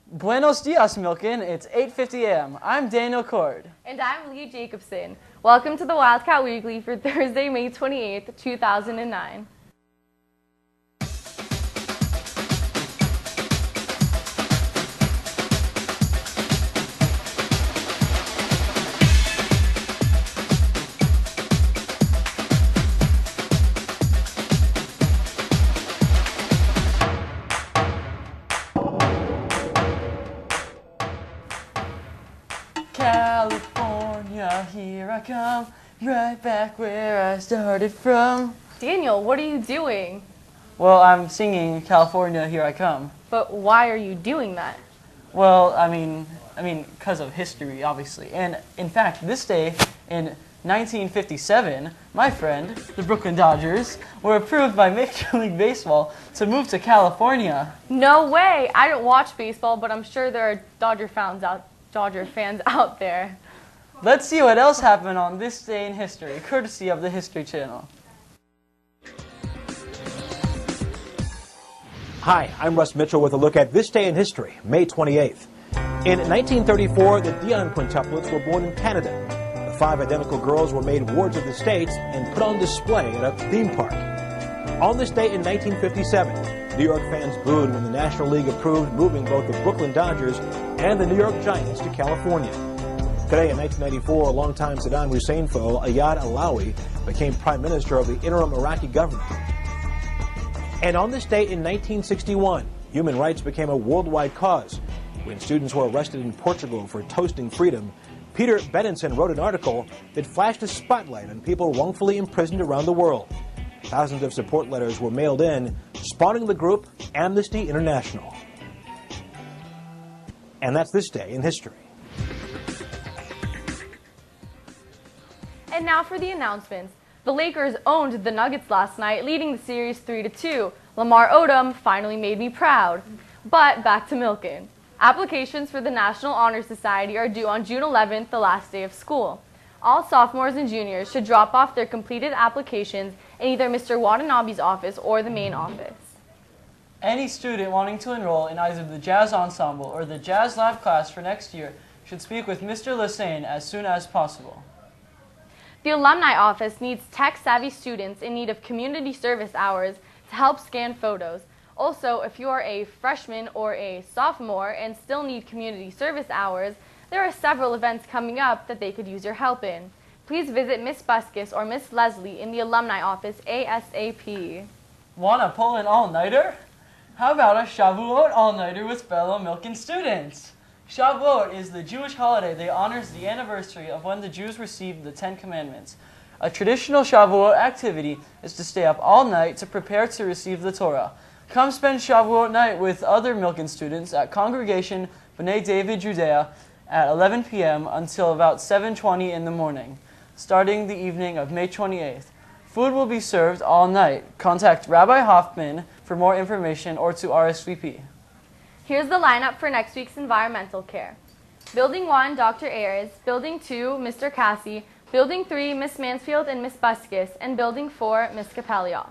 Buenos dias, Milken. It's 8:50 a.m. I'm Daniel Cord. And I'm Lee Jacobson. Welcome to the Wildcat Weekly for Thursday, May 28th, 2009. California, here I come, right back where I started from. Daniel, what are you doing? Well, I'm singing California, Here I Come. But why are you doing that? Well, I mean, because of history, obviously. And in fact, this day in 1957, my friend, the Brooklyn Dodgers, were approved by Major League Baseball to move to California. No way! I don't watch baseball, but I'm sure there are Dodger fans out there. Let's see what else happened on this day in history, courtesy of the History Channel. Hi, I'm Russ Mitchell with a look at this day in history, May 28th. In 1934, the Dion quintuplets were born in Canada. The 5 identical girls were made wards of the states and put on display at a theme park. On this day in 1957, New York fans booed when the National League approved moving both the Brooklyn Dodgers and the New York Giants to California. Today in 1994, longtime Saddam Hussein foe Ayad Alawi became prime minister of the interim Iraqi government. And on this day in 1961, human rights became a worldwide cause. When students were arrested in Portugal for toasting freedom, Peter Benenson wrote an article that flashed a spotlight on people wrongfully imprisoned around the world. Thousands of support letters were mailed in, spawning the group Amnesty International. And that's this day in history. And now for the announcements. The Lakers owned the Nuggets last night, leading the series 3-2. Lamar Odom finally made me proud. But back to Milken. Applications for the National Honor Society are due on June 11th, the last day of school. All sophomores and juniors should drop off their completed applications in either Mr. Watanabe's office or the main office. Any student wanting to enroll in either the Jazz Ensemble or the Jazz Lab class for next year should speak with Mr. Lassane as soon as possible. The Alumni Office needs tech-savvy students in need of community service hours to help scan photos. Also, if you are a freshman or a sophomore and still need community service hours, there are several events coming up that they could use your help in. Please visit Miss Buskis or Miss Leslie in the Alumni Office ASAP. Wanna pull an all-nighter? How about a Shavuot all-nighter with fellow Milken students? Shavuot is the Jewish holiday that honors the anniversary of when the Jews received the 10 Commandments. A traditional Shavuot activity is to stay up all night to prepare to receive the Torah. Come spend Shavuot night with other Milken students at Congregation B'nai David Judea at 11 p.m. until about 7:20 in the morning, starting the evening of May 28th. Food will be served all night. Contact Rabbi Hoffman for more information or to RSVP. Here's the lineup for next week's environmental care. Building 1, Dr. Ayers. Building 2, Mr. Cassie. Building 3, Miss Mansfield and Miss Buskis. And Building 4, Miss Kapelioff.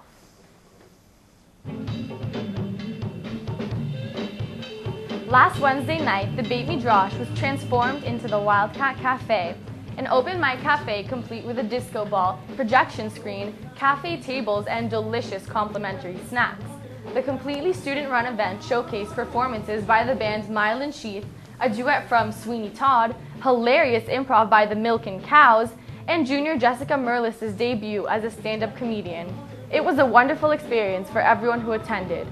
Last Wednesday night, the Beit Midrash was transformed into the Wildcat Cafe, an open mic cafe complete with a disco ball, projection screen, cafe tables, and delicious complimentary snacks. The completely student-run event showcased performances by the band Mile and Sheath, a duet from Sweeney Todd, hilarious improv by the Milk and Cows, and junior Jessica Merlis' debut as a stand-up comedian. It was a wonderful experience for everyone who attended.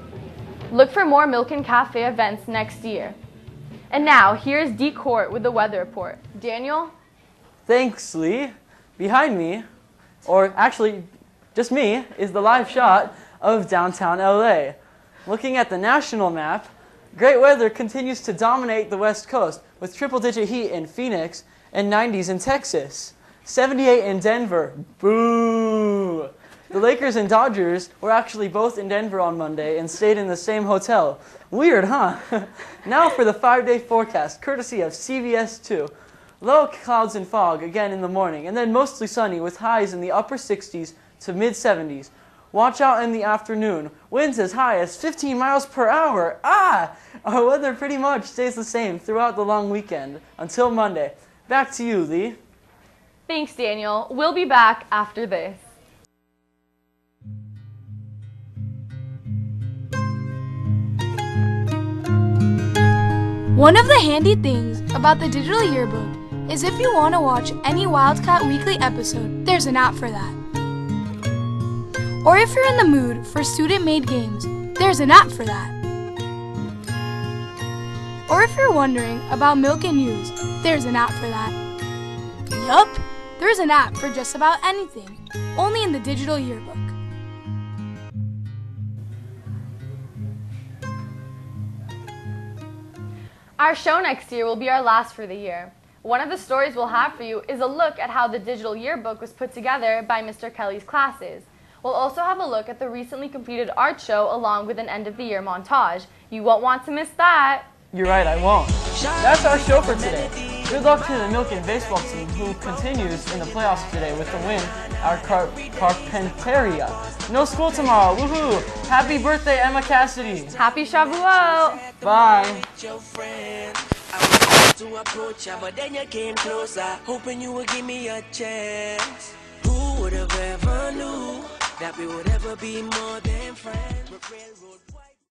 Look for more Milken Cafe events next year. And now, here's D. Court with the weather report. Daniel? Thanks, Lee. Behind me, or actually just me, is the live shot of downtown LA. Looking at the national map, great weather continues to dominate the West Coast with triple-digit heat in Phoenix and 90s in Texas. 78 in Denver. Boo! The Lakers and Dodgers were actually both in Denver on Monday and stayed in the same hotel. Weird, huh? Now for the 5-day forecast, courtesy of CBS 2. Low clouds and fog again in the morning, and then mostly sunny with highs in the upper 60s to mid 70s. Watch out in the afternoon. Winds as high as 15 miles per hour. Our weather pretty much stays the same throughout the long weekend until Monday. Back to you, Lee. Thanks, Daniel. We'll be back after this. One of the handy things about the digital yearbook is if you want to watch any Wildcat Weekly episode, there's an app for that. Or if you're in the mood for student-made games, there's an app for that. Or if you're wondering about milk and news, there's an app for that. Yup, there's an app for just about anything, only in the digital yearbook. Our show next year will be our last for the year. One of the stories we'll have for you is a look at how the digital yearbook was put together by Mr. Kelly's classes. We'll also have a look at the recently completed art show along with an end-of-the-year montage. You won't want to miss that. You're right, I won't. That's our show for today. Good luck to the Milken baseball team, who continues in the playoffs today with the win, our Carpinteria. No school tomorrow, woohoo! Happy birthday, Emma Cassidy! Happy Shavuot! Bye! To approach her, but then you came closer, hoping you would give me a chance. Who would have ever knew that we would ever be more than friends?